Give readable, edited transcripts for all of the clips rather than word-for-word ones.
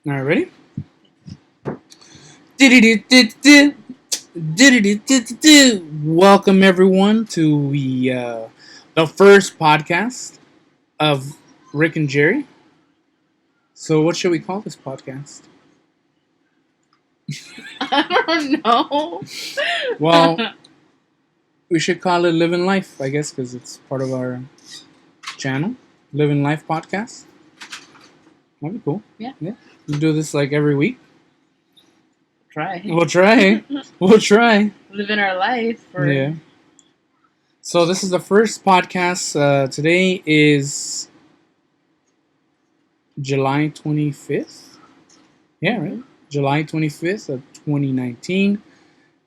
All right, ready? Welcome everyone to the first podcast of Rick and Jerry. So, what should we call this podcast? I don't know. Well, we should call it Livin Life, I guess, because it's part of our channel, Livin Life podcast. That'd be cool. Yeah. We do this like every week. Try. We'll try. We'll try. Living our life. Yeah. So this is the first podcast. Today is July 25th. Yeah, right. July 25th of 2019.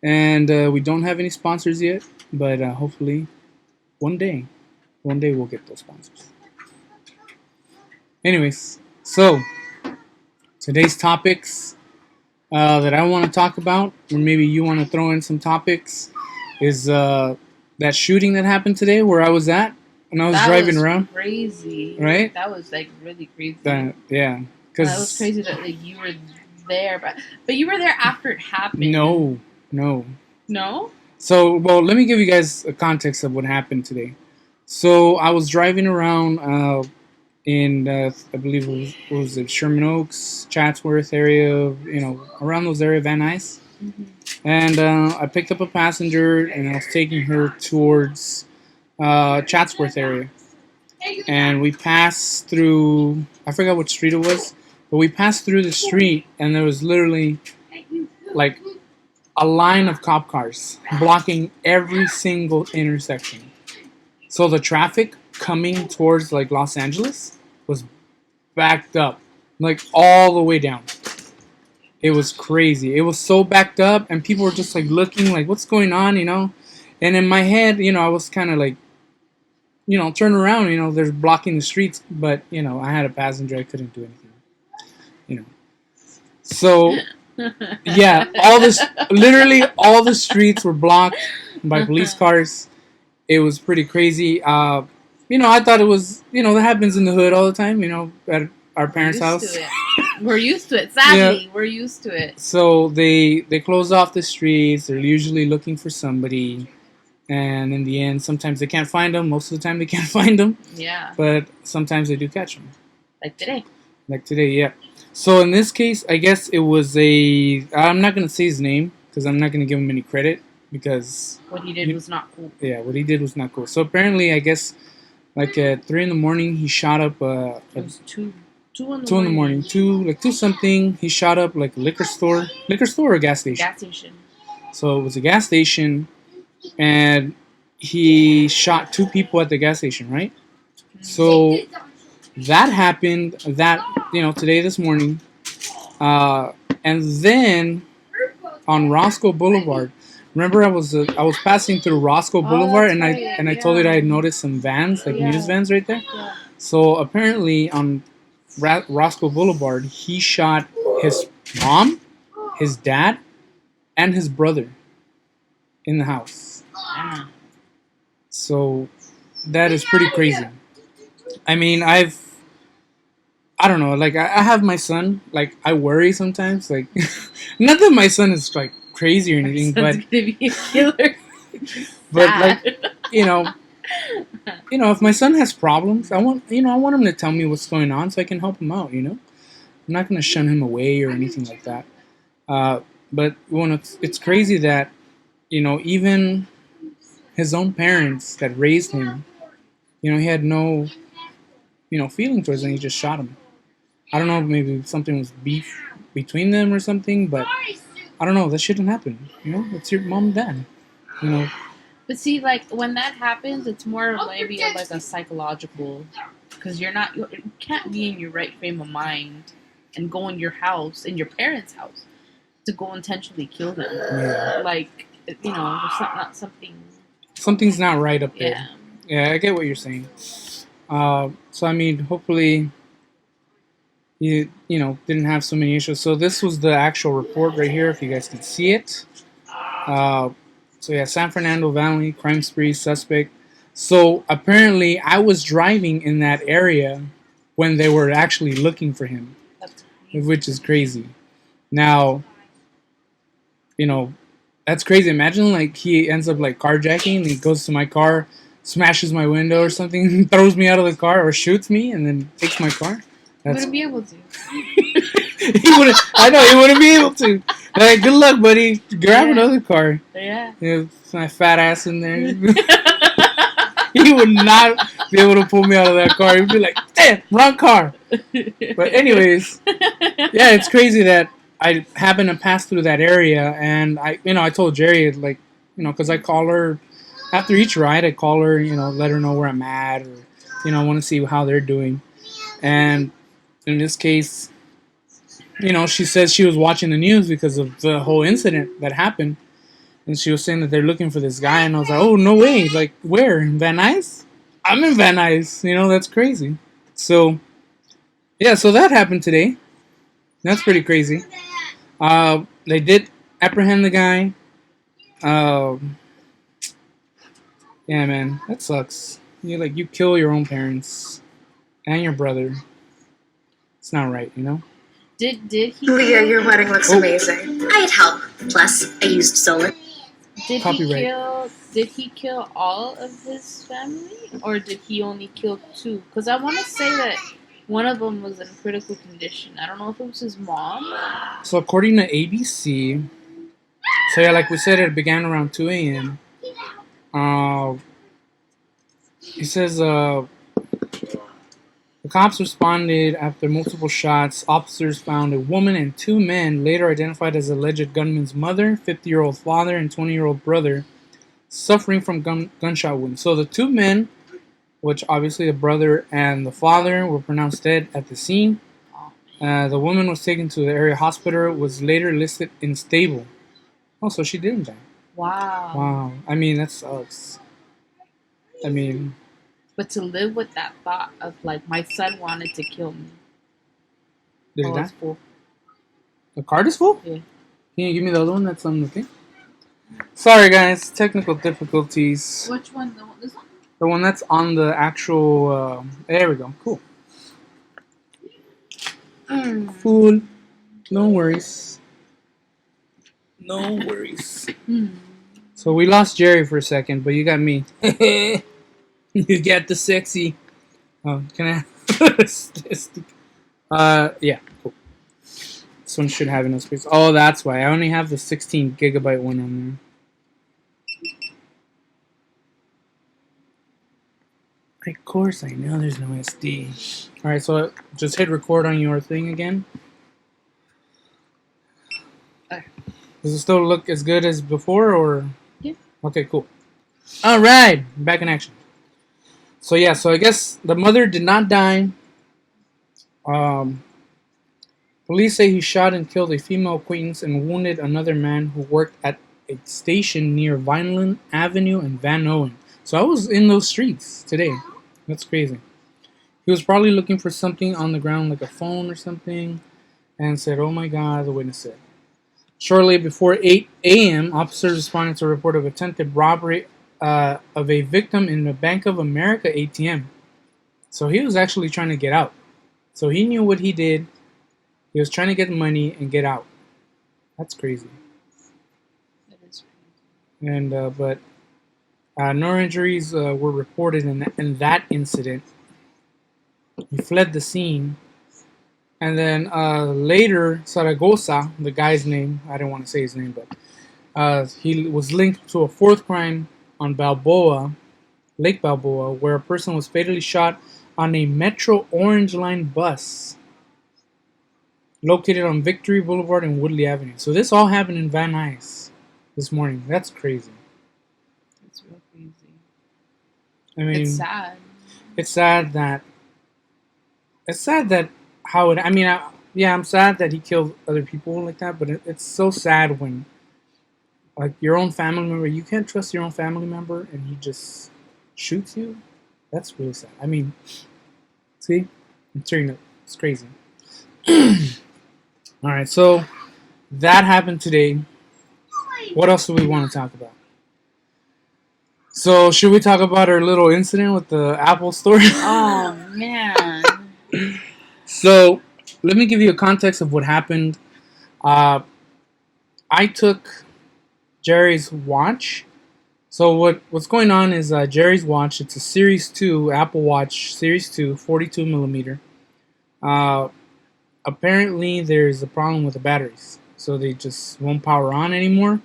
And we don't have any sponsors yet, but hopefully one day we'll get those sponsors. Anyways, so today's topics that I want to talk about, or maybe you want to throw in some topics, is that shooting that happened today where I was at when I was driving around. Crazy, right? That was like really crazy. Yeah, because that was crazy that like you were there, but you were there after it happened. No. So, well, let me give you guys a context of what happened today. So I was driving around in I believe it was the Sherman Oaks, Chatsworth area, around those areas, Van Nuys. Mm-hmm. And I picked up a passenger, and I was taking her towards Chatsworth area. And we passed through, I forgot what street it was, but we passed through the street, and there was literally like a line of cop cars blocking every single intersection. So the traffic coming towards like Los Angeles was backed up, like all the way down. It was crazy. It was so backed up, and people were just like looking like, what's going on, And in my head, I was kind of like, turn around, they're blocking the streets, but I had a passenger, I couldn't do anything, So yeah, literally all the streets were blocked by police cars. It was pretty crazy. I thought it was, that happens in the hood all the time, at our parents' house. We're used to it. Sadly, we're used to it. So they close off the streets. They're usually looking for somebody, and in the end, sometimes they can't find them. Most of the time, they can't find them. Yeah. But sometimes they do catch them. Like today. Yeah. So in this case, I guess it was I'm not gonna say his name because I'm not gonna give him any credit because what he did was not cool. Yeah, what he did was not cool. So apparently, I guess, like at 3 a.m, he shot up. It was 2 in the morning. 2 something. He shot up like a liquor store or a gas station. Gas station. So it was a gas station, and he shot 2 people at the gas station, right? So that happened this morning, and then on Roscoe Boulevard. Remember, I was passing through Roscoe Boulevard, and I told you that I had noticed some vans, like news vans, right there. Yeah. So apparently on Roscoe Boulevard, he shot his mom, his dad, and his brother in the house. So that is pretty crazy. I mean, I don't know, like I have my son, like I worry sometimes, like not that my son is like crazy or anything, but gonna be a killer. But like, if my son has problems, I want him to tell me what's going on so I can help him out. I'm not gonna shun him away or anything like that. But it's crazy that even his own parents that raised him, he had no feeling towards him. He just shot him. I don't know, maybe something was beef between them or something, but I don't know. That shouldn't happen. It's your mom and dad. But see, like when that happens, it's more maybe like a psychological, because you can't be in your right frame of mind and go in your house, in your parents' house, to go intentionally kill them. Yeah. Like there's not something. Something's not right up there. Yeah, I get what you're saying. So I mean, hopefully, you didn't have so many issues. So this was the actual report right here, if you guys can see it. So yeah, San Fernando Valley, crime spree, suspect. So apparently I was driving in that area when they were actually looking for him. That's which is crazy. Now, you know, that's crazy. Imagine like he ends up like carjacking and he goes to my car, smashes my window or something, throws me out of the car or shoots me and then takes my car. You That's wouldn't be able to. he wouldn't. I know he wouldn't be able to. Like, good luck, buddy. Grab another car. Yeah. You know, my fat ass in there. He would not be able to pull me out of that car. He'd be like, "Damn, wrong car." But anyways, yeah, it's crazy that I happened to pass through that area, and I told Jerry like, because I call her after each ride. I call her, let her know where I'm at, or I want to see how they're doing. And in this case, she says she was watching the news because of the whole incident that happened. And she was saying that they're looking for this guy. And I was like, oh, no way. Like, where? In Van Nuys? I'm in Van Nuys. That's crazy. So, yeah, so that happened today. That's pretty crazy. They did apprehend the guy. Yeah, man, that sucks. You kill your own parents and your brother. It's not right. Did he? Leah, your wedding looks amazing. I'd help. Plus, I used solar. Did he kill all of his family, or did he only kill 2? Because I want to say that one of them was in critical condition. I don't know if it was his mom. So according to ABC, so yeah, like we said, it began around 2 a.m. He says the cops responded after multiple shots. Officers found a woman and 2 men, later identified as alleged gunman's mother, 50-year-old father, and 20-year-old brother, suffering from gunshot wounds. So the 2 men, which obviously the brother and the father, were pronounced dead at the scene. The woman was taken to the area hospital, was later listed unstable. Oh, so she didn't die. Wow. I mean, that sucks. I mean... But to live with that thought of, like, my son wanted to kill me. Did he die? It's full. The card is full? Yeah. Can you give me the other one that's on the thing? Sorry, guys. Technical difficulties. Which one? This one? The one that's on the actual... there we go. Cool. Cool. No worries. No worries. So we lost Jerry for a second, but you got me. You got the sexy. Oh, can I? Yeah, cool. This one should have enough space. Oh, that's why. I only have the 16 gigabyte one on there. Of course, I know there's no SD. Alright, so just hit record on your thing again. Does it still look as good as before, or? Yeah. Okay, cool. Alright, back in action. So yeah, so I guess the mother did not die. Police say he shot and killed a female acquaintance and wounded another man who worked at a station near Vineland Avenue and Van Owen. So I was in those streets today. That's crazy. He was probably looking for something on the ground, like a phone or something, and said, "Oh my God," the witness said. Shortly before 8 a.m., officers responded to a report of attempted robbery of a victim in the Bank of America ATM. So he was actually trying to get out. So he knew what he did. He was trying to get money and get out. That's crazy. That is crazy. And but no injuries were reported in that incident. He fled the scene. And then later, Zaragoza, the guy's name, I don't want to say his name, but he was linked to a 4th crime on Lake Balboa, where a person was fatally shot on a Metro Orange Line bus located on Victory Boulevard and Woodley Avenue. So this all happened in Van Nuys this morning. That's crazy. That's real crazy. I mean, it's sad. It's sad that how it. I mean, I'm sad that he killed other people like that. But it's so sad when, like, your own family member, you can't trust your own family member, and he just shoots you. That's really sad. I mean, see, I'm tearing up. It's crazy. All right, so that happened today. What else do we want to talk about? So, should we talk about our little incident with the Apple store? Oh, man. So, let me give you a context of what happened. Uh, I took Jerry's watch. So what's going on is Jerry's watch. It's a Series 2 Apple Watch Series 2 42 millimeter. Uh, Apparently there's a problem with the batteries, so they just won't power on anymore,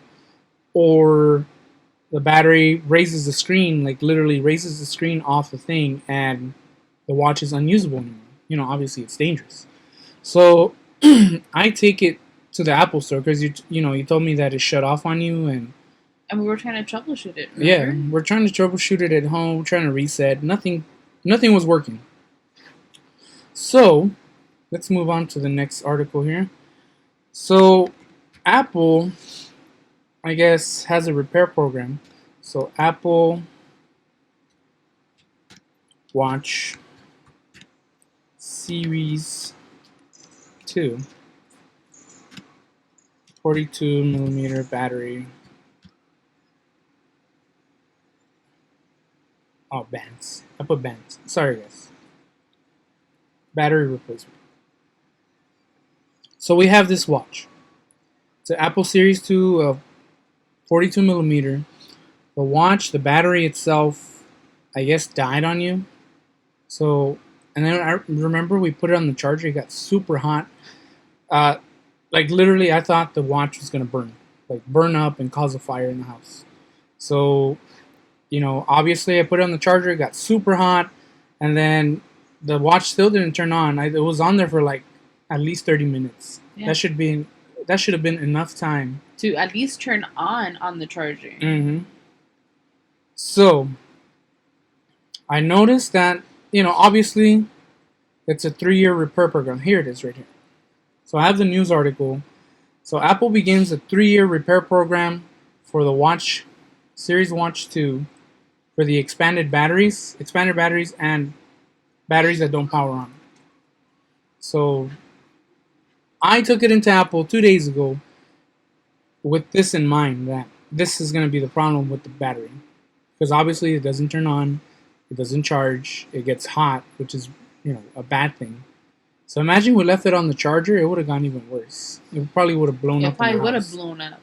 or the battery raises the screen, like literally raises the screen off the thing, and the watch is unusable anymore. Obviously it's dangerous. So I take it to the Apple store because you told me that it shut off on you, And we were trying to troubleshoot it. yeah, Remember? we're trying to troubleshoot it at home, trying to reset. Nothing was working. So let's move on to the next article here. So Apple, I guess, has a repair program. So Apple Watch Series 2 42 millimeter battery. Oh, bands. I put bands. Sorry, guys. Battery replacement. So we have this watch. It's an Apple Series 2 of 42 millimeter. The watch, the battery itself, I guess, died on you. So, and then I remember we put it on the charger. It got super hot. Like literally, I thought the watch was gonna burn up and cause a fire in the house. So, obviously, I put it on the charger. It got super hot, and then the watch still didn't turn on. It was on there for like at least 30 minutes. Yeah. That should have been enough time To at least turn on the charger. Mm-hmm. So, I noticed that, obviously, it's a 3-year repair program. Here it is right here. So, I have the news article. So, Apple begins a 3-year repair program for the Watch Series Watch 2 for the expanded batteries, and batteries that don't power on. So, I took it into Apple 2 days ago with this in mind, that this is going to be the problem with the battery. Because obviously it doesn't turn on, it doesn't charge, it gets hot, which is, a bad thing. So imagine we left it on the charger, it would have gone even worse. It probably would have blown up. It probably would have blown up.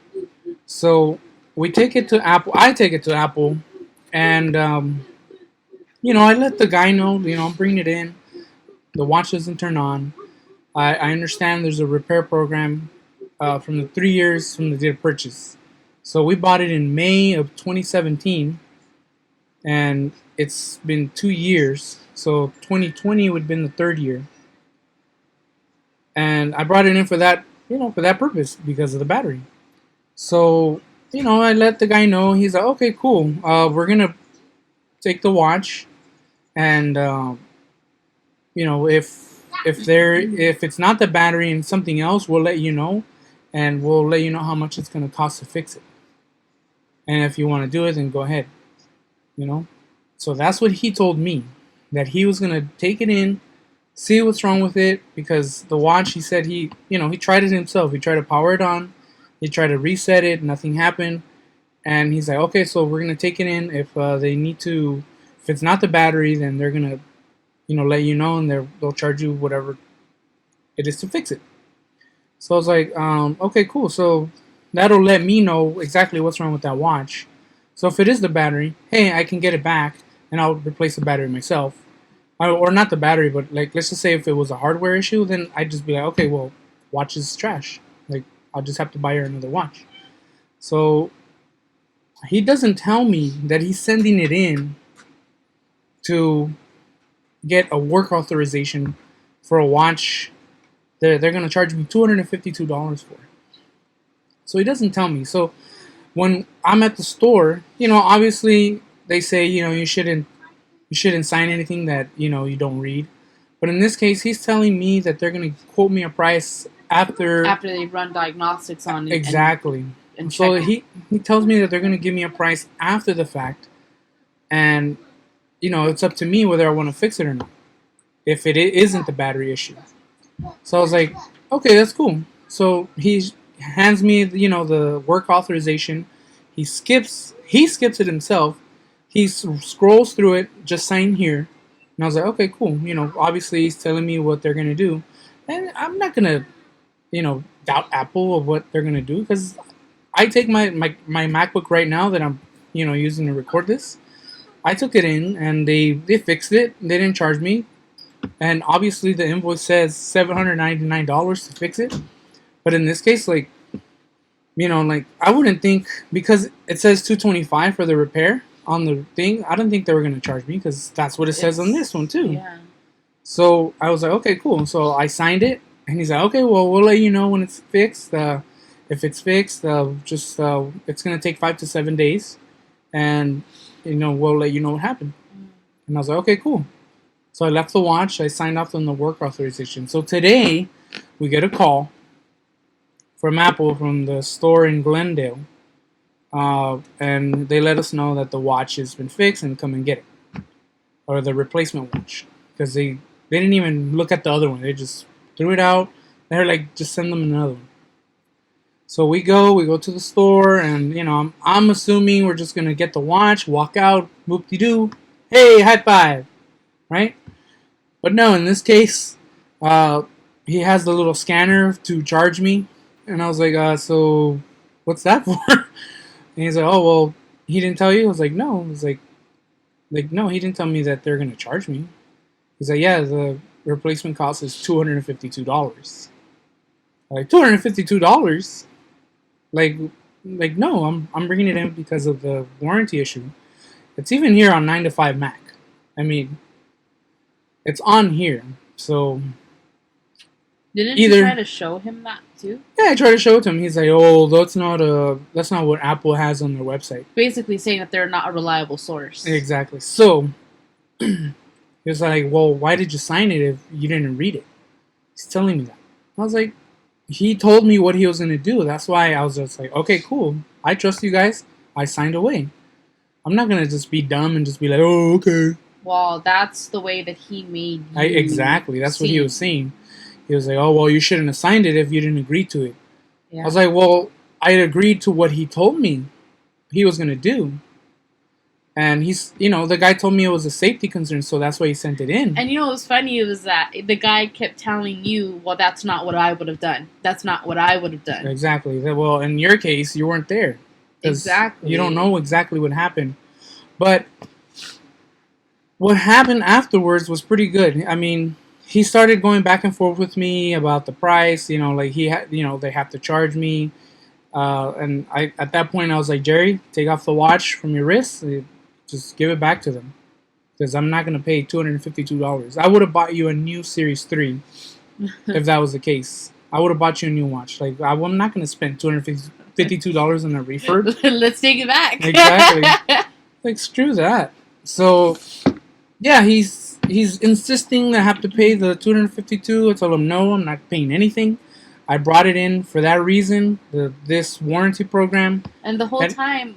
So we take it to Apple. I take it to Apple, and I let the guy know. I'm bringing it in. The watch doesn't turn on. I understand there's a repair program from the 3 years from the date of purchase. So we bought it in May of 2017, and it's been 2 years. So 2020 would have been the third year. And I brought it in for that, for that purpose because of the battery. So, I let the guy know. He's like, okay, cool. We're gonna take the watch, and if it's not the battery and something else, we'll let you know, and we'll let you know how much it's gonna cost to fix it. And if you want to do it, then go ahead. So that's what he told me, that he was gonna take it in, see what's wrong with it, because the watch, he said he tried it himself. He tried to power it on, he tried to reset it, nothing happened, and he's like, okay, so we're gonna take it in. If if it's not the battery, then they're gonna, let you know, and they'll charge you whatever it is to fix it. So I was like, okay, cool. So that'll let me know exactly what's wrong with that watch. So if it is the battery, hey, I can get it back, and I'll replace the battery myself. Or not the battery, but like, let's just say if it was a hardware issue, then I'd just be like, okay, well, watch is trash. Like, I'll just have to buy her another watch. So he doesn't tell me that he's sending it in to get a work authorization for a watch they're going to charge me $252 for. So he doesn't tell me. So when I'm at the store, obviously they say, you shouldn't sign anything that, you don't read. But in this case, he's telling me that they're going to quote me a price after they run diagnostics on it. Exactly. And so check he tells me that they're going to give me a price after the fact. And, it's up to me whether I want to fix it or not, if it isn't the battery issue. So I was like, okay, that's cool. So he hands me, the work authorization. He skips it himself. He scrolls through it, just sign here. And I was like, okay, cool. Obviously he's telling me what they're going to do. And I'm not gonna, doubt Apple of what they're gonna do because I take my MacBook right now that I'm, using to record this. I took it in and they fixed it. They didn't charge me, and obviously the invoice says $799 to fix it. But in this case, like, like I wouldn't think because it says 225 for the repair on the thing. I don't think they were gonna charge me because that's what it says on this one too. Yeah. So I was like, okay, cool. So I signed it, and he's like, okay, well, we'll let you know when it's fixed. If it's fixed, it's gonna take 5 to 7 days, and we'll let you know what happened. And I was like, okay, cool. So I left the watch. I signed off on the work authorization. So today we get a call from Apple from the store in Glendale, and they let us know that the watch has been fixed and come and get it, or the replacement watch, because they didn't even look at the other one. They just threw it out. They're like, just send them another one. So we go to the store, and I'm assuming we're just gonna get the watch, walk out, whoop-de-doo, hey, high five, right? But no, in this case, he has the little scanner to charge me, and I was like, so what's that for? And he's like, oh well, he didn't tell you. I was like, no. I was like no, he didn't tell me that they're gonna charge me. He's like, yeah, the replacement cost is $252. Like $252? Like no, I'm bringing it in because of the warranty issue. It's even here on 9 to 5 Mac. I mean, it's on here. So didn't you try to show him that too? Yeah, I tried to show it to him. He's like, oh, that's not what Apple has on their website. Basically saying that they're not a reliable source. Exactly. So he was like, well, why did you sign it if you didn't read it? He's telling me that. I was like, he told me what he was going to do. That's why I was just like, okay, cool. I trust you guys. I signed away. I'm not going to just be dumb and just be like, oh, okay. Well, that's the way that he made you exactly. That's what he was saying. He was like, oh, well, you shouldn't have signed it if you didn't agree to it. Yeah. I was like, well, I agreed to what he told me he was going to do. And he's, the guy told me it was a safety concern, so that's why he sent it in. And what was funny was that the guy kept telling you, well, that's not what I would have done. That's not what I would have done. Exactly. Well, in your case, you weren't there. Exactly. You don't know exactly what happened. But what happened afterwards was pretty good. I mean, he started going back and forth with me about the price. Like he had, they have to charge me. And I, at that point, I was like, Jerry, take off the watch from your wrist. Just give it back to them, because I'm not going to pay $252. I would have bought you a new Series 3 if that was the case. I would have bought you a new watch. Like, I'm not going to spend $252 on a refurb. Let's take it back. Exactly. Like, screw that. So, yeah, he's insisting I have to pay the $252. I told him, no, I'm not paying anything. I brought it in for that reason, this warranty program. And the whole time,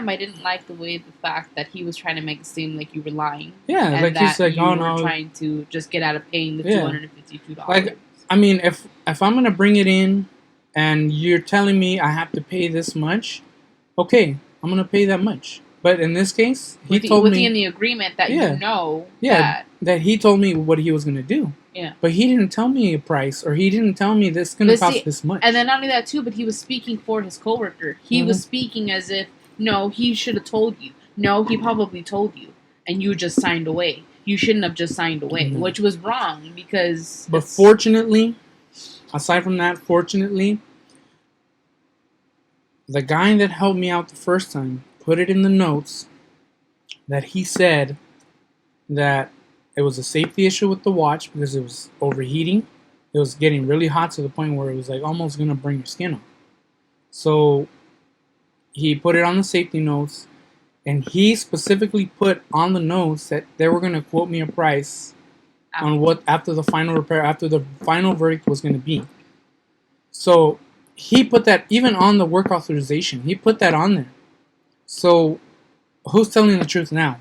I didn't like the fact that he was trying to make it seem like you were lying. Yeah, and like he's like, oh no, trying to just get out of paying the $252. Like, I mean, if I'm gonna bring it in, and you're telling me I have to pay this much, okay, I'm gonna pay that much. But in this case, he told me in the agreement that that he told me what he was gonna do. Yeah. But he didn't tell me a price, or he didn't tell me this is going to cost this much. And then not only that, too, but he was speaking for his coworker. He was speaking as if, no, he should have told you. No, he probably told you. And you just signed away. You shouldn't have just signed away, which was wrong because... But fortunately, aside from that, the guy that helped me out the first time put it in the notes that he said that it was a safety issue with the watch because it was overheating. It was getting really hot to the point where it was like almost going to burn your skin off. So he put it on the safety notes, and he specifically put on the notes that they were going to quote me a price on what after the final repair, after the final verdict was going to be. So he put that even on the work authorization. He put that on there. So who's telling the truth now?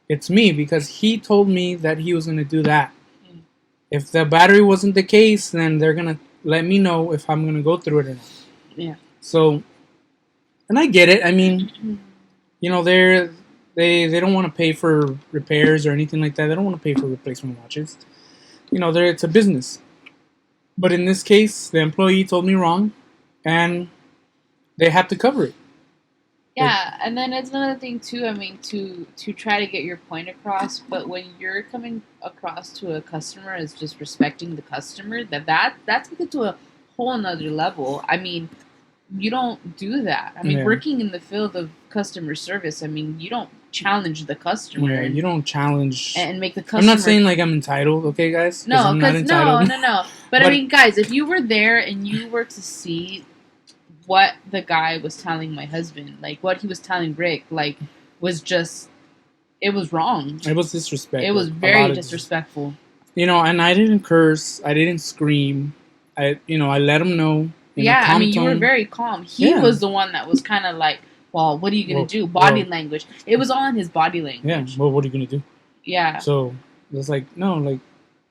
It's me, because he told me that he was going to do that. If the battery wasn't the case, then they're going to let me know if I'm going to go through it or not. Yeah. So, and I get it. I mean, they don't want to pay for repairs or anything like that. They don't want to pay for replacement watches. It's a business. But in this case, the employee told me wrong, and they have to cover it. Yeah, and then it's another thing too. I mean, to try to get your point across, but when you're coming across to a customer as just respecting the customer, that's to a whole another level. I mean, you don't do that. I mean, Yeah. working in the field of customer service, I mean, you don't challenge the customer Yeah, you don't challenge. and make the customer. I'm not saying like I'm entitled, okay, guys? No, I'm not because entitled. no. But I mean, guys, if you were there and you were to see what the guy was telling my husband, like what he was telling Rick, like was just, it was wrong. It was disrespectful. It was very disrespectful. You know, and I didn't curse. I didn't scream. I let him know. Yeah, I mean, you were very calm. He was the one that was kind of like, well, what are you going to do? Body language. It was all in his body language. Yeah, well, what are you going to do? Yeah. So, it's like, no, like,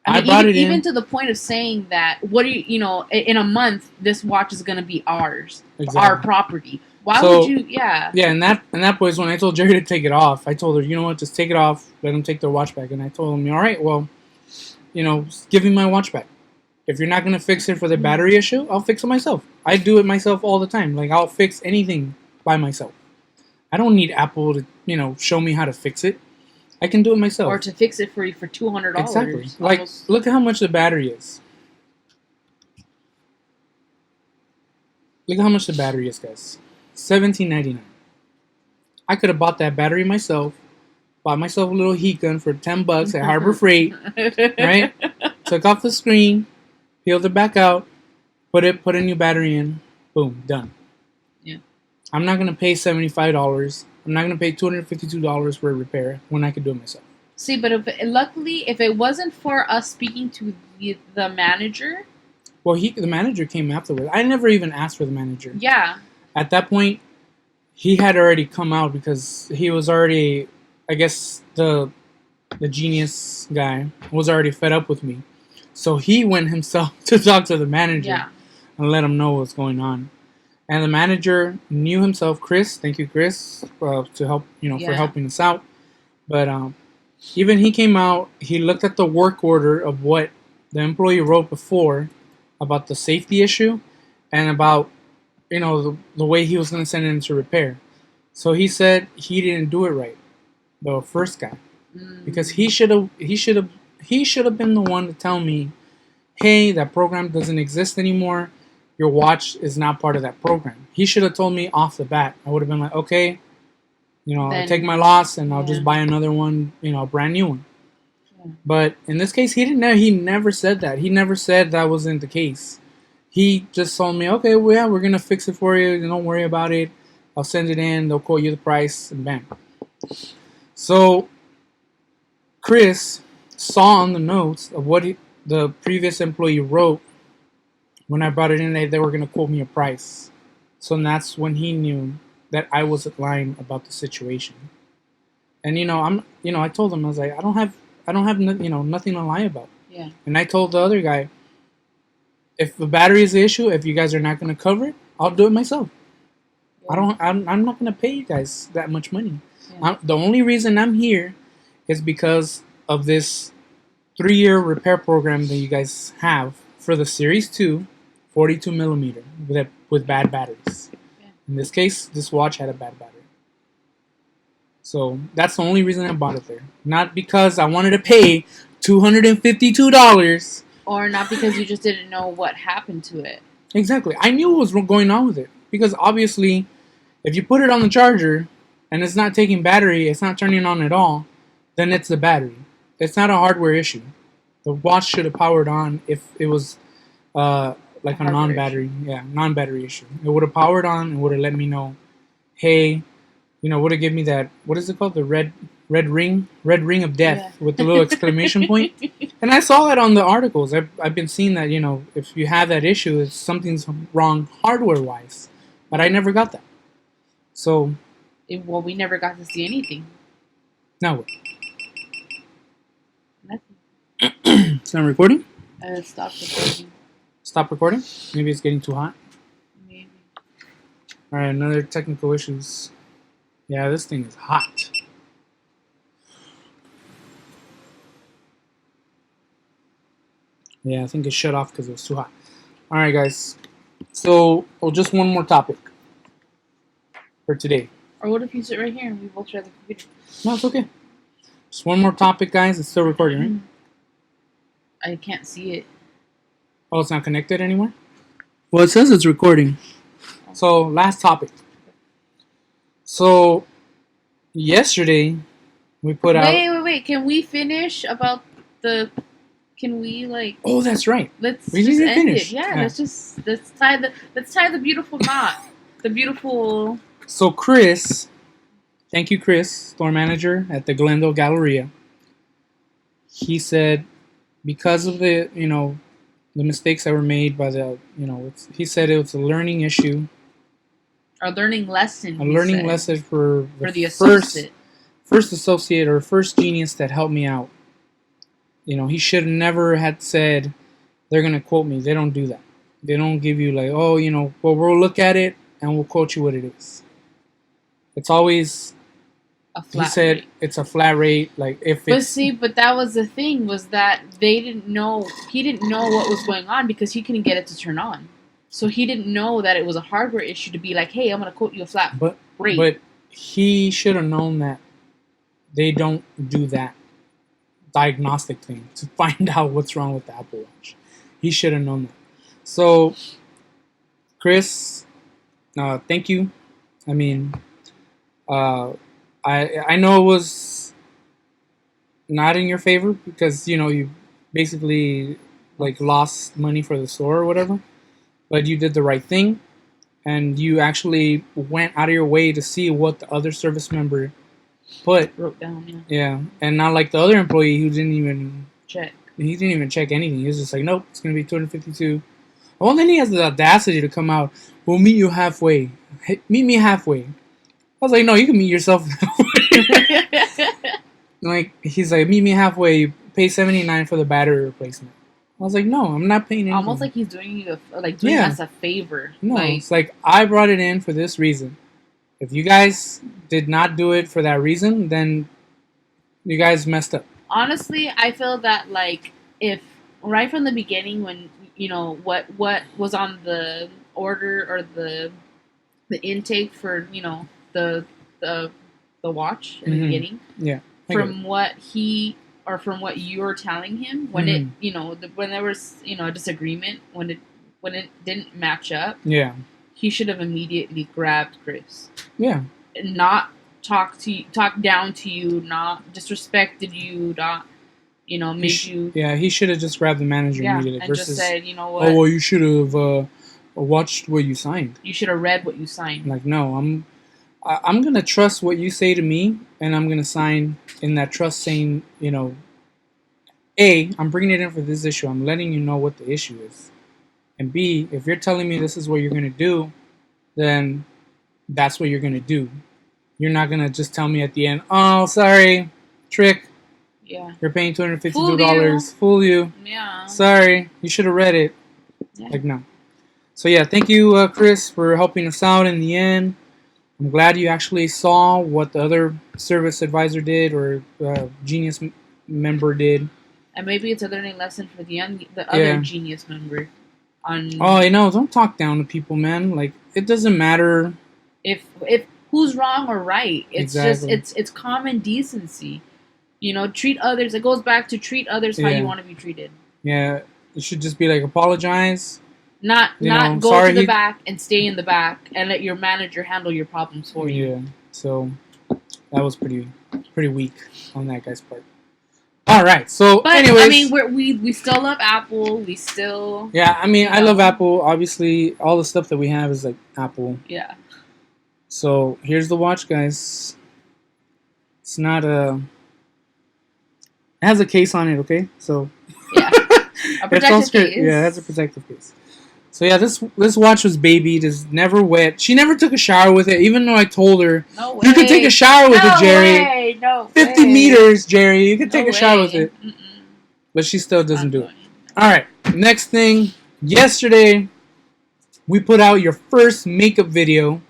I brought it in. Even to the point of saying that, what do you know, in a month, this watch is going to be ours. Exactly. Our property. Why would you, yeah. Yeah, and that was when I told Jerry to take it off. I told her, you know what, just take it off. Let them take their watch back. And I told him, all right, well, give me my watch back. If you're not going to fix it for the battery issue, I'll fix it myself. I do it myself all the time. Like, I'll fix anything by myself. I don't need Apple to, show me how to fix it. I can do it myself. Or to fix it for you for $200. Exactly. Like, look at how much the battery is. Look at how much the battery is, guys. $17.99. I could have bought that battery myself. Bought myself a little heat gun for $10 at Harbor Freight. Right? Took off the screen. Peeled it back out. Put a new battery in. Boom. Done. Yeah. I'm not going to pay $75. I'm not going to pay $252 for a repair when I could do it myself. See, but luckily, if it wasn't for us speaking to the manager... Well, the manager came afterwards. I never even asked for the manager. Yeah. At that point, he had already come out because he was already... I guess the genius guy was already fed up with me. So he went himself to talk to the manager and let him know what's going on. And the manager knew himself, Chris. Thank you, Chris, to help, for helping us out. But even he came out. He looked at the work order of what the employee wrote before about the safety issue and about, the way he was going to send it into repair. So he said he didn't do it right, the first guy, because he should have been the one to tell me, hey, that program doesn't exist anymore. Your watch is not part of that program. He should have told me off the bat. I would have been like, okay, I'll take my loss and I'll just buy another one, a brand new one. Yeah. But in this case, he never said that. He never said that wasn't the case. He just told me, okay, well, yeah, we're going to fix it for you. Don't worry about it. I'll send it in. They'll quote you the price and bam. So Chris saw on the notes of what the previous employee wrote. When I brought it in, they were going to quote me a price. So that's when he knew that I wasn't lying about the situation. And I told him, I was like, I don't have nothing to lie about. Yeah. And I told the other guy, if the battery is the issue, if you guys are not going to cover it, I'll do it myself. Yeah. I'm not going to pay you guys that much money. Yeah. The only reason I'm here is because of this 3-year repair program that you guys have for the Series 2 42 millimeter with bad batteries. Yeah. In this case, this watch had a bad battery. So that's the only reason I bought it there. Not because I wanted to pay $252. Or not because you just didn't know what happened to it. Exactly. I knew what was going on with it. Because obviously, if you put it on the charger and it's not taking battery, it's not turning on at all, then it's the battery. It's not a hardware issue. The watch should have powered on if it was like a non-battery issue. It would have powered on and would have let me know, hey, would have given me that, what is it called? The red ring of death with the little exclamation point. And I saw that on the articles. I've been seeing that, if you have that issue, it's something's wrong hardware-wise. But I never got that. So. Well, we never got to see anything. Now what? Nothing. It's not recording? Stop recording. Stop recording? Maybe it's getting too hot. Maybe. Alright, another technical issues. Yeah, this thing is hot. Yeah, I think it shut off because it was too hot. All right, guys. So, just one more topic for today. Or what if you sit right here and we both share the computer? No, it's okay. Just one more topic, guys. It's still recording, right? I can't see it. Oh, it's not connected anymore? Well, it says it's recording. So, last topic. So, yesterday, we put out... Wait. Can we finish about the... Can we, like... Oh, that's right. Let's We just didn't end finish. it. Yeah, Yeah. let's tie the beautiful knot. The beautiful... So, Chris... Thank you, Chris, store manager at the Glendale Galleria. He said, because of the, the mistakes that were made by the, he said it was a learning issue. A learning lesson. A learning lesson for the associate. First associate or first genius that helped me out. He should have never had said, they're going to quote me. They don't do that. They don't give you like, oh, well, we'll look at it and we'll quote you what it is. It's always... He said rate. It's a flat rate. Like if it's... But that was the thing, was that they didn't know. He didn't know what was going on because he couldn't get it to turn on. So he didn't know that it was a hardware issue to be like, hey, I'm going to quote you a flat rate. But he should have known that they don't do that diagnostic thing to find out what's wrong with the Apple Watch. He should have known that. So, Chris, thank you. I mean, I know it was not in your favor because, you basically like lost money for the store or whatever. But you did the right thing. And you actually went out of your way to see what the other service member wrote down, yeah. Yeah. And not like the other employee who didn't even check. He didn't even check anything. He was just like, nope, it's going to be $252. Well, then he has the audacity to come out. We'll meet you halfway. Hey, meet me halfway. I was like, no, you can meet yourself halfway. Like, he's like, meet me halfway. Pay $79 for the battery replacement. I was like, no, I'm not paying anything. Almost like he's doing you doing us a favor. No, it's like, I brought it in for this reason. If you guys did not do it for that reason, then you guys messed up. Honestly, I feel that, like, if right from the beginning when, what was on the order or the intake for, the watch in the beginning. Yeah. From what you're telling him, when it, when there was, a disagreement, when it didn't match up. Yeah. He should have immediately grabbed Chris. Yeah. And not talk down to you, not disrespected you, not, made you. Yeah, he should have just grabbed the manager immediately. And versus, just said, you know what? Oh, well, you should have watched what you signed. You should have read what you signed. Like, no, I'm gonna trust what you say to me, and I'm gonna sign in that trust, saying, A, I'm bringing it in for this issue. I'm letting you know what the issue is. And B, if you're telling me this is what you're going to do, then that's what you're going to do. You're not going to just tell me at the end, oh, sorry, trick. Yeah. You're paying $252. Fool you. Yeah. Sorry, you should have read it. Yeah. Like, no. So, yeah, thank you, Chris, for helping us out in the end. I'm glad you actually saw what the other service advisor did or Genius member did. And maybe it's a learning lesson for the other Genius member. Don't talk down to people, man. Like, it doesn't matter if who's wrong or right. It's exactly. just it's common decency. Treat others. It goes back to treat others how you want to be treated. Yeah, it should just be like apologize. Not go to the back and stay in the back and let your manager handle your problems for you. Yeah. So that was pretty weak on that guy's part. All right. So, anyways, I mean, we still love Apple. We still. Yeah, I mean, I love Apple. Obviously, all the stuff that we have is like Apple. Yeah. So here's the watch, guys. It's not a. It has a case on it, okay? So. Yeah. A protective case. Yeah, it has a protective case. So yeah, this watch was babied. It's never wet. She never took a shower with it, even though I told her you can take a shower with it, Jerry. No 50 meters, Jerry. You can take a shower with it. But she still doesn't do it. All right. Next thing. Yesterday, we put out your first makeup video,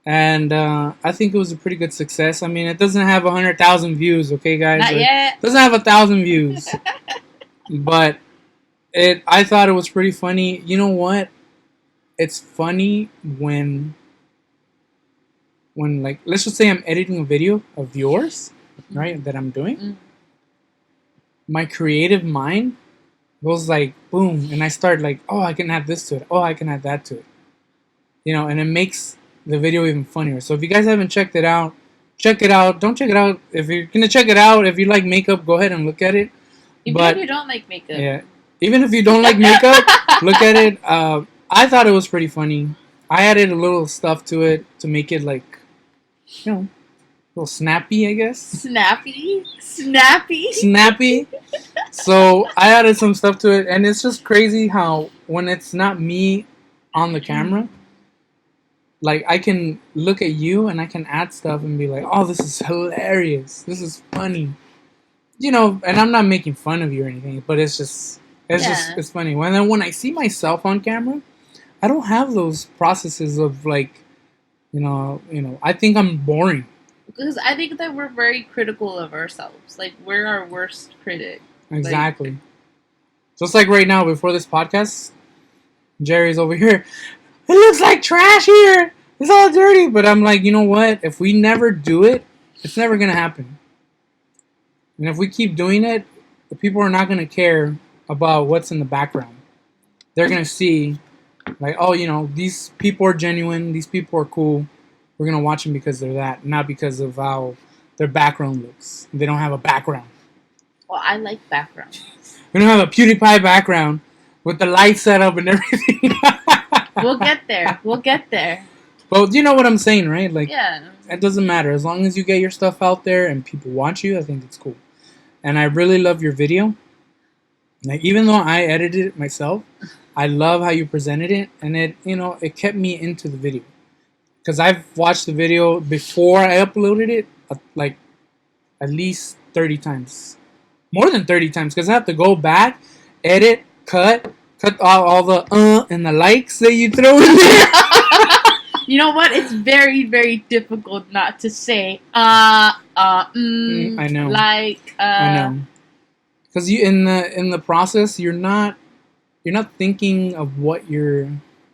and I think it was a pretty good success. I mean, it doesn't have 100,000 views, okay, guys? Not yet. It doesn't have 1,000 views, but I thought it was pretty funny. You know what? It's funny when like let's just say I'm editing a video of yours, right? That I'm doing. Mm. My creative mind goes like boom, and I start like, oh, I can add this to it. Oh, I can add that to it. And it makes the video even funnier. So if you guys haven't checked it out, check it out. Don't check it out. If you're gonna check it out, if you like makeup, go ahead and look at it. Even if you don't like makeup. Yeah, even if you don't like makeup, look at it. I thought it was pretty funny. I added a little stuff to it to make it like, a little snappy, I guess. Snappy. Snappy. So I added some stuff to it, and it's just crazy how when it's not me on the camera, like I can look at you and I can add stuff and be like, oh, this is hilarious. This is funny. And I'm not making fun of you or anything, but it's funny. When I see myself on camera, I don't have those processes of like, I think I'm boring. Because I think that we're very critical of ourselves. Like, we're our worst critic. Exactly. Just like right now, before this podcast, Jerry's over here. It looks like trash here. It's all dirty. But I'm like, you know what? If we never do it, it's never going to happen. And if we keep doing it, the people are not going to care about what's in the background. They're going to see, like, oh, these people are genuine. These people are cool. We're going to watch them because they're that, not because of how their background looks. They don't have a background. Well, I like backgrounds. We don't have a PewDiePie background with the light setup and everything. We'll get there. Well, you know what I'm saying, right? Like, yeah. It doesn't matter. As long as you get your stuff out there and people watch you, I think it's cool. And I really love your video. Like, even though I edited it myself, I love how you presented it. And it kept me into the video. Because I've watched the video before I uploaded it, like, at least 30 times. More than 30 times. Because I have to go back, edit, cut all the and the likes that you throw in there. You know what? It's very, very difficult not to say I know. Like I know. Because you in the process, you're not thinking of what you're.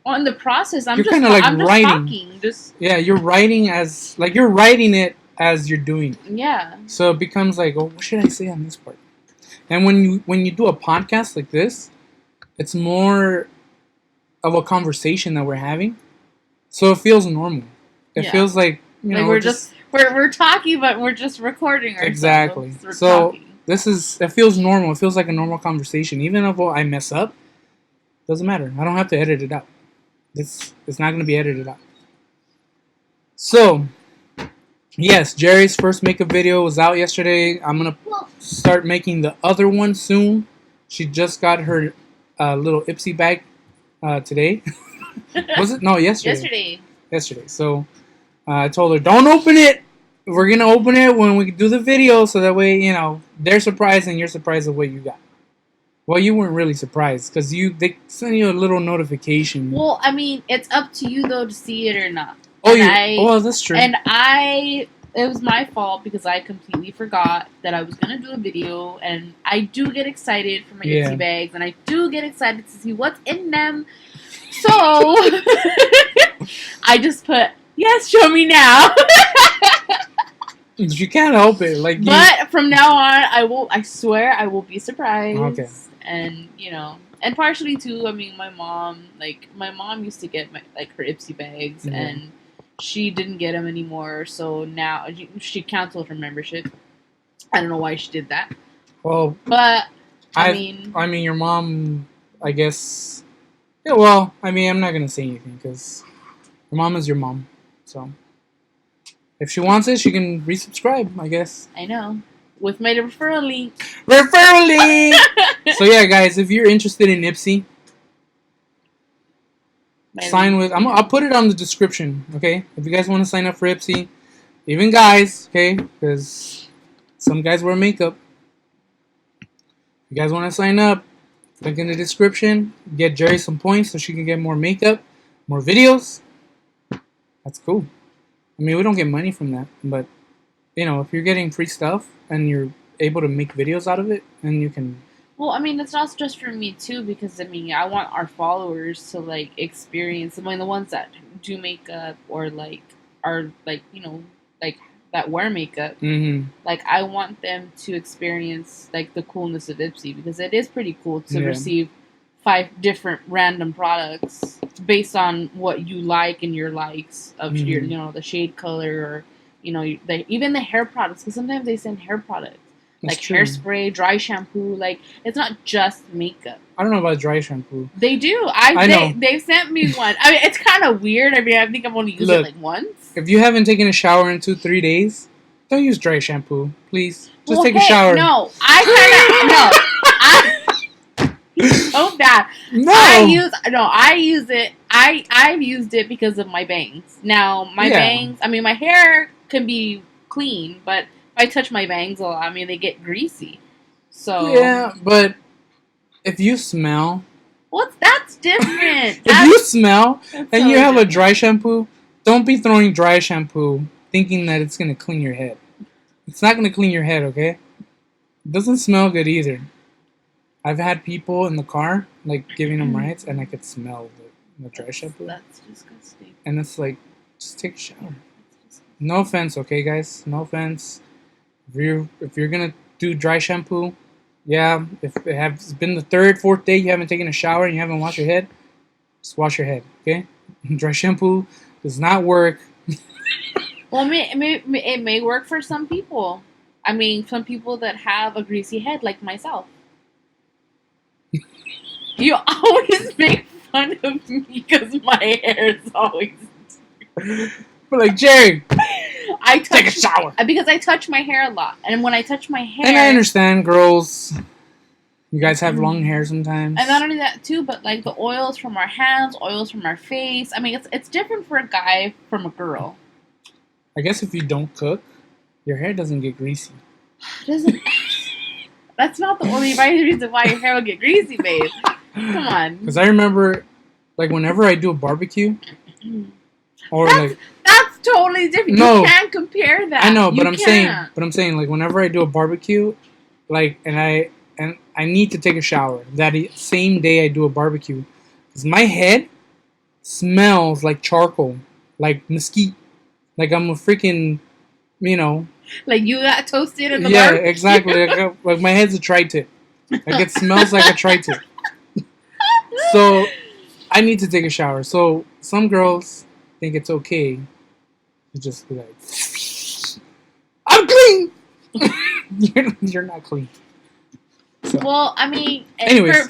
Well, in the process, I'm you're just kind of like I'm writing. just Yeah, you're writing you're writing it as you're doing it. Yeah. So it becomes like, oh, what should I say on this part? And when you do a podcast like this, it's more of a conversation that we're having. So it feels normal. It feels like, like we're talking, but we're just recording ourselves. Exactly. We're so talking. it feels normal. It feels like a normal conversation. Even if I mess up, doesn't matter. I don't have to edit it out. It's not going to be edited out. So, yes, Jerry's first makeup video was out yesterday. I'm going to start making the other one soon. She just got her little Ipsy bag today. Was it? No, yesterday. Yesterday. So I told her, don't open it. We're going to open it when we do the video so that way, they're surprised and you're surprised at what you got. Well, you weren't really surprised because they sent you a little notification. Well, I mean, it's up to you, though, to see it or not. Oh, that's true. And it was my fault because I completely forgot that I was going to do a video. And I do get excited for my Ipsy bags. And I do get excited to see what's in them. So, I just put, yes, show me now. You can't help it. But from now on, I swear I will be surprised. Okay. And, and partially too, I mean, my mom used to get her Ipsy bags, and she didn't get them anymore. So now she canceled her membership. I don't know why she did that. Well, but I mean, your mom, I guess. Yeah. Well, I mean, I'm not gonna say anything because your mom is your mom. So if she wants it, she can resubscribe. I guess. I know. With my referral link. So yeah, guys, if you're interested in Ipsy, sign with. I'll put it on the description. Okay, if you guys want to sign up for Ipsy, even guys, okay, because some guys wear makeup. If you guys want to sign up, link in the description. Get Jerry some points so she can get more makeup, more videos. That's cool. I mean, we don't get money from that, but if you're getting free stuff and you're able to make videos out of it, then you can Well, I mean, it's not just for me too, because I mean, I want our followers to like experience. I mean, the ones that do makeup or like are like like that wear makeup. Mm-hmm. Like, I want them to experience like the coolness of Ipsy, because it is pretty cool to Yeah. receive 5 different random products based on what you like and your likes of your the shade color, or even the hair products, because sometimes they send hair products. That's Like true. hairspray, dry shampoo. Like, it's not just makeup. I don't know about dry shampoo. They do. I know. They've sent me one. I mean, it's kind of weird. I mean, I think I've only used it like once. If you haven't taken a shower in 2-3 days, don't use dry shampoo, please. Just take a hey, shower. No, I so bad. No. I use it. I've used it because of my bangs. Now my bangs. I mean, my hair can be clean, but if I touch my bangs a lot, I mean, they get greasy. So yeah, but if you smell, that's different. If you smell and you have a dry shampoo, don't be throwing dry shampoo thinking that it's gonna clean your head. It's not gonna clean your head, okay? It doesn't smell good either. I've had people in the car like giving them rides, and I could smell the dry shampoo. That's disgusting. And it's like, just take a shower. No offense, okay, guys? No offense. If you're gonna do dry shampoo, yeah. If it has been the 3rd, 4th day you haven't taken a shower and you haven't washed your head, just wash your head, okay? Dry shampoo does not work. Well, it may work for some people. I mean, some people that have a greasy head, like myself. You always make fun of me because my hair is always. But like, Jerry, take a shower because I touch my hair a lot, and when I touch my hair, and I understand, girls, you guys have long hair sometimes, and not only that too, but like the oils from our hands, oils from our face. I mean, it's different for a guy from a girl. I guess if you don't cook, your hair doesn't get greasy. Doesn't. That's not the only reason why your hair will get greasy, babe. Come on. Because I remember, like, whenever I do a barbecue, or that's totally different. No, you can't compare that. I know, but I'm saying, like, whenever I do a barbecue, like, and I need to take a shower that same day I do a barbecue, because my head smells like charcoal, like mesquite, like I'm a freaking, like you got toasted in the yeah, barbecue. exactly. Like my head's a tri-tip. Like it smells like a tri-tip. So I need to take a shower. So some girls think it's okay to just be like, I'm clean. You're not clean. So, well, I mean,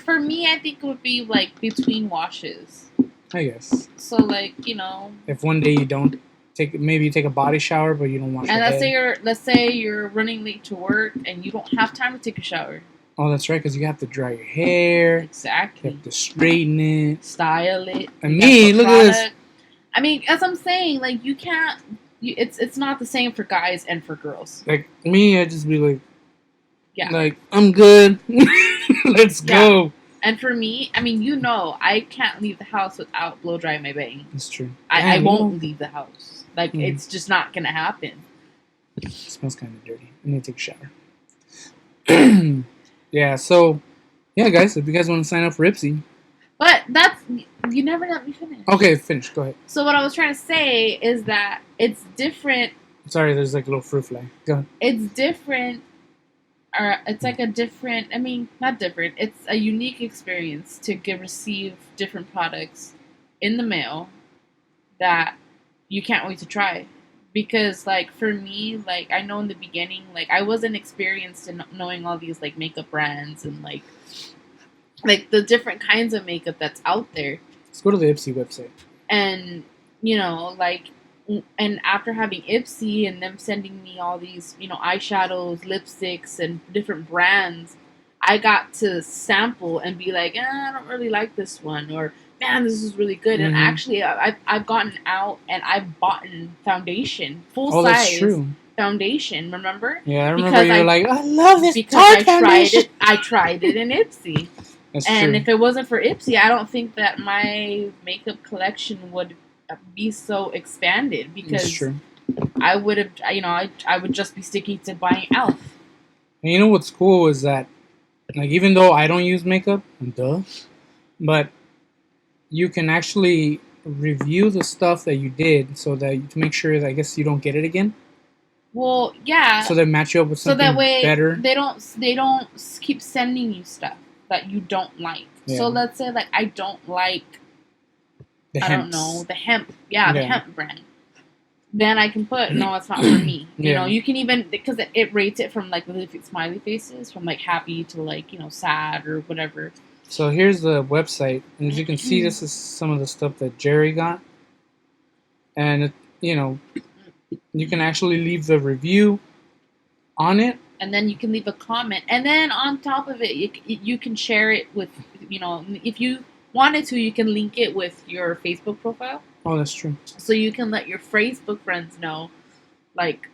for me, I think it would be like between washes. I guess. So like, if one day you don't maybe you take a body shower, but you don't wash your head. And let's say you're running late to work and you don't have time to take a shower. Oh, that's right, because you have to dry your hair. Exactly. You have to straighten it. Style it. And me, look at this. I mean, as I'm saying, like, you can't... it's not the same for guys and for girls. Like, me, I just be like... Yeah. Like, I'm good. Let's go. And for me, I mean, I can't leave the house without blow drying my bang. That's true. I won't leave the house. Like, it's just not going to happen. It smells kind of dirty. I need to take a shower. Yeah, so, yeah, guys, if you guys want to sign up for Ipsy. But you never let me finish. Okay, finish. Go ahead. So what I was trying to say is that it's different. Sorry, there's like a little fruit fly. Go ahead. It's different, or it's like a different, I mean, not different. It's a unique experience to receive different products in the mail that you can't wait to try. Because, like, for me, like, I know in the beginning, like, I wasn't experienced in knowing all these, like, makeup brands and, like the different kinds of makeup that's out there. Let's go to the Ipsy website. And, like, and after having Ipsy and them sending me all these, eyeshadows, lipsticks, and different brands, I got to sample and be like, I don't really like this one, or man, this is really good. And actually, I've gotten out and I've bought full size that's true. foundation. Remember? Yeah, I remember you were like, I love this because I tried it in Ipsy. That's and true. if it wasn't for Ipsy, I don't think that my makeup collection would be so expanded, because I would have, I would just be sticking to buying Elf. And you know what's cool is that Like, even though I don't use makeup, duh, but you can actually review the stuff that you did so that to make sure that I guess you don't get it again. Well, yeah. So they match you up with So something that way better. they don't keep sending you stuff that you don't like. Yeah. So let's say like I don't like the hemp brand. Then I can put no, it's not for me. You know, you can even because it rates it from like the smiley faces from like happy to like sad or whatever. So here's the website, and as you can see, this is some of the stuff that Jerre got, and you can actually leave the review on it, and then you can leave a comment, and then on top of it, you can share it with if you wanted to, you can link it with your Facebook profile. Oh, that's true. So you can let your Facebook friends know, like,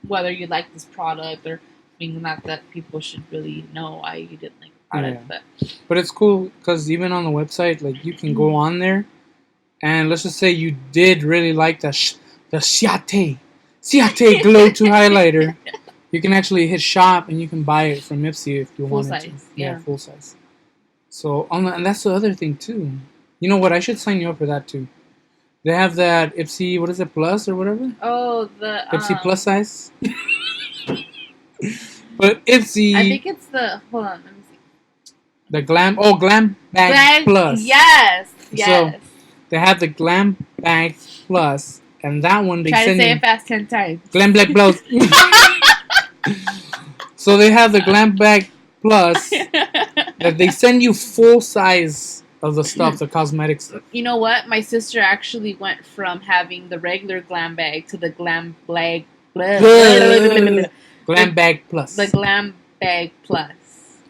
whether you like this product or not that people should really know why you didn't like the product. But it's cool because even on the website, like, you can go on there, and let's just say you did really like the Ciate Glow 2 highlighter. You can actually hit shop and you can buy it from Ipsy if you wanted to. Yeah, full size. So and that's the other thing too. You know what? I should sign you up for that too. They have that Ipsy, what is it, Plus or whatever? Oh, the Ipsy Plus size. But Ipsy, I think it's the hold on, let me see. The Glam Bag Plus. Yes. So they have the Glam Bag Plus, and that one they try send to say you it fast 10 times. Glam Black Plus. So they have the Glam Bag Plus that they send you full size of the stuff, the cosmetic stuff. You know what? My sister actually went from having the regular Glam Bag to the Glam Bag Glam Bag Plus. The Glam Bag Plus.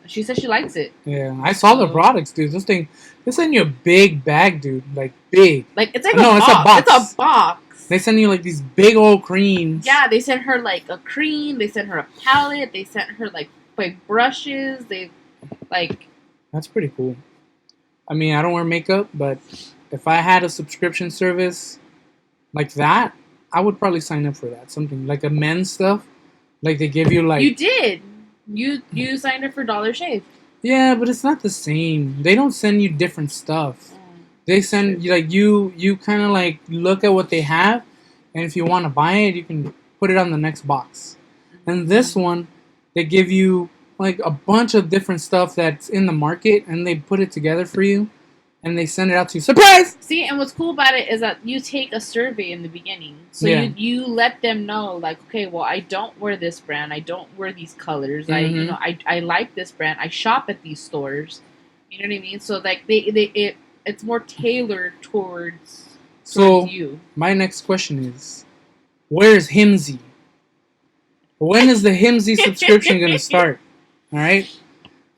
She said she likes it. Yeah, I saw the products, dude. This thing, they send you a big bag, dude. Like, big. Like, it's like it's a box. It's a box. They send you, like, these big old creams. Yeah, they sent her, like, a cream. They sent her a palette. They sent her, like brushes. They, like... That's pretty cool. I mean, I don't wear makeup, but if I had a subscription service like that, I would probably sign up for that. Something like a men's stuff. Like, they give you, like... You did. You signed up for Dollar Shave. Yeah, but it's not the same. They don't send you different stuff. They send you, like, you kind of, like, look at what they have, and if you want to buy it, you can put it on the next box. And this one, they give you, like, a bunch of different stuff that's in the market, and they put it together for you, and they send it out to you. Surprise! See, and what's cool about it is that you take a survey in the beginning. So you let them know, like, okay, well, I don't wear this brand. I don't wear these colors. I like this brand. I shop at these stores. You know what I mean? So, like, it's more tailored towards you. My next question is, where's Himsy? When is the Himsy subscription going to start? All right?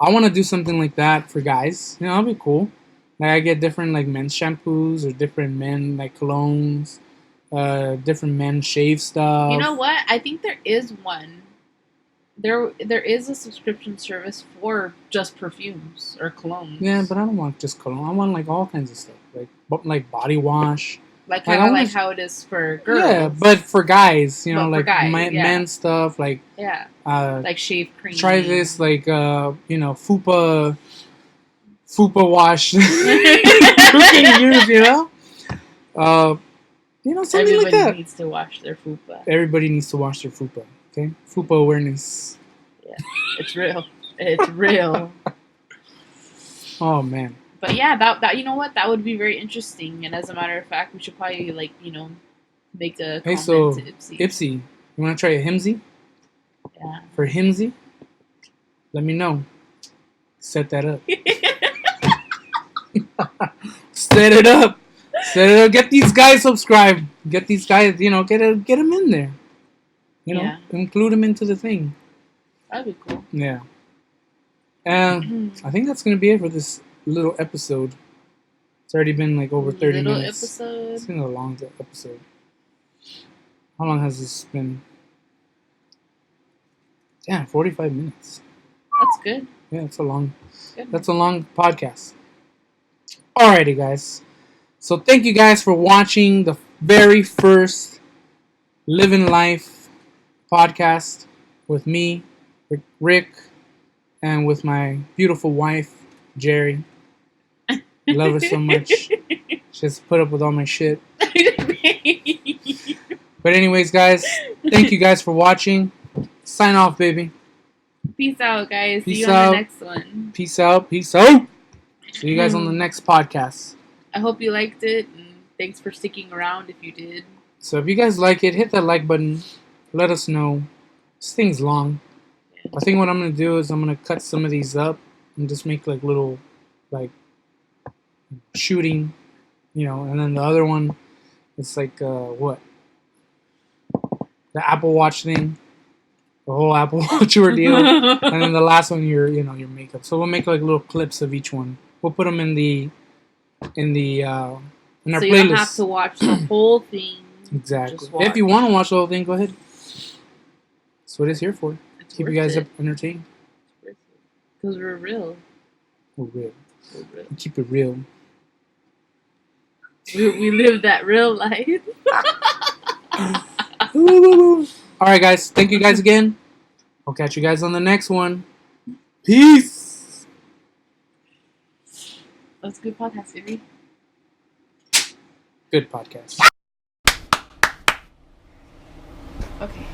I want to do something like that for guys. You know, that'll be cool. Like, I get different, like, men's shampoos or different men, like, colognes, different men shave stuff. You know what? I think there is one. There is a subscription service for just perfumes or colognes. Yeah, but I don't want just cologne. I want, like, all kinds of stuff. Like body wash. Like how it is for girls. Yeah, but for guys, you know, like guys, men's stuff, like... Yeah, like shave cream. Try this, like, Fupa wash you can use, you know? Something Everybody like that. Everybody needs to wash their fupa. Everybody needs to wash their fupa, okay? Fupa awareness. Yeah, it's real. It's real. Oh, man. But yeah, that you know what? That would be very interesting. And as a matter of fact, we should probably, like, make a comment to Ipsy. Ipsy, you want to try a Himsy? Yeah. For Himsy? Let me know. Set that up. Set it up. Get these guys subscribed. Get these guys, get them in there. Include them into the thing. That'd be cool. Yeah. I think that's going to be it for this little episode. It's already been like over 30 minutes. Episode. It's been a long episode. How long has this been? Yeah, 45 minutes. That's good. Yeah, that's a long podcast. Alrighty, guys. So thank you guys for watching the very first Livin Life podcast with me, Rick, and with my beautiful wife, Jerry. Love her so much. She has to put up with all my shit. But anyways, guys, thank you guys for watching. Sign off, baby. Peace out, guys. Peace See you out. on the next one. Peace out. Peace out. See you guys on the next podcast. I hope you liked it, and thanks for sticking around if you did. So if you guys like it, hit that like button. Let us know. This thing's long. I think what I'm going to do is I'm going to cut some of these up and just make like little, like, shooting, and then the other one, it's like, what? The Apple Watch thing. The whole Apple Watch ordeal. And then the last one, your makeup. So we'll make like little clips of each one. We'll put them in our So playlist. you don't have to watch the whole thing. Exactly. If you want to watch the whole thing, go ahead. That's what it's here for. It's Keep you worth guys it. entertained. Because we're real. We're real. We're real. We keep it real. We live that real life. All right, guys. Thank you guys again. I'll catch you guys on the next one. Peace. That's a good podcast, baby. Good podcast. Okay.